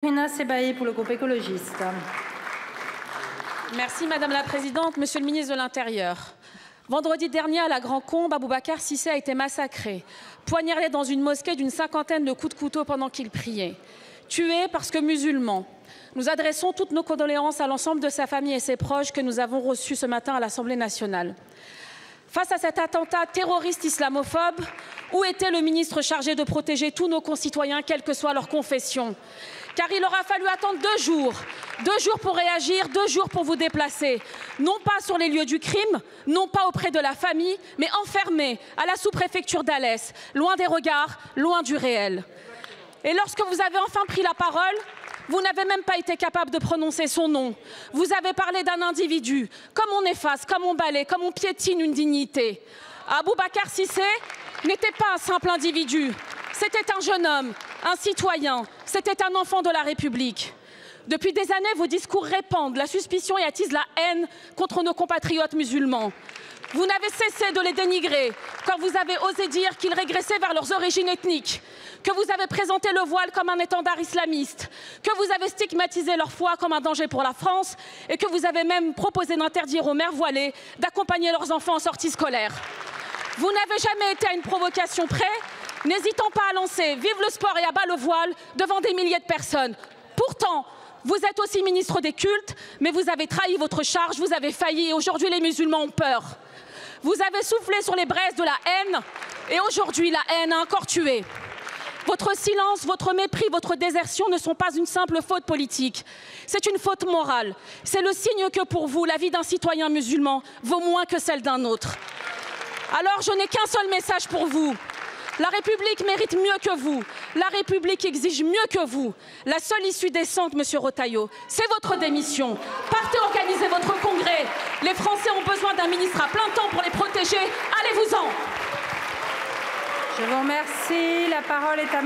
Rina Sebaï pour le groupe écologiste. Merci Madame la Présidente. Monsieur le ministre de l'Intérieur, vendredi dernier à la Grand-Combe, Boubacar Cissé a été massacré, poignardé dans une mosquée d'une cinquantaine de coups de couteau pendant qu'il priait, tué parce que musulman. Nous adressons toutes nos condoléances à l'ensemble de sa famille et ses proches que nous avons reçus ce matin à l'Assemblée nationale. Face à cet attentat terroriste islamophobe, où était le ministre chargé de protéger tous nos concitoyens, quelle que soit leur confession? Car il aura fallu attendre 2 jours pour réagir, 2 jours pour vous déplacer, non pas sur les lieux du crime, non pas auprès de la famille, mais enfermé à la sous-préfecture d'Alès, loin des regards, loin du réel. Et lorsque vous avez enfin pris la parole, vous n'avez même pas été capable de prononcer son nom. Vous avez parlé d'un individu, comme on efface, comme on balaie, comme on piétine une dignité. Boubacar Cissé n'était pas un simple individu, c'était un jeune homme, un citoyen, c'était un enfant de la République. Depuis des années, vos discours répandent la suspicion et attisent la haine contre nos compatriotes musulmans. Vous n'avez cessé de les dénigrer quand vous avez osé dire qu'ils régressaient vers leurs origines ethniques, que vous avez présenté le voile comme un étendard islamiste, que vous avez stigmatisé leur foi comme un danger pour la France et que vous avez même proposé d'interdire aux mères voilées d'accompagner leurs enfants en sortie scolaire. Vous n'avez jamais été à une provocation près, n'hésitant pas à lancer « Vive le sport et à bas le voile » devant des milliers de personnes. Pourtant, vous êtes aussi ministre des cultes, mais vous avez trahi votre charge, vous avez failli et aujourd'hui les musulmans ont peur. Vous avez soufflé sur les braises de la haine et aujourd'hui la haine a encore tué. Votre silence, votre mépris, votre désertion ne sont pas une simple faute politique. C'est une faute morale. C'est le signe que pour vous, la vie d'un citoyen musulman vaut moins que celle d'un autre. Alors je n'ai qu'un seul message pour vous. La République mérite mieux que vous. La République exige mieux que vous. La seule issue décente, Monsieur Retailleau, c'est votre démission. Partez organiser votre congrès. Les Français ont besoin d'un ministre à plein temps pour les protéger. Allez-vous-en. Je vous remercie. La parole est à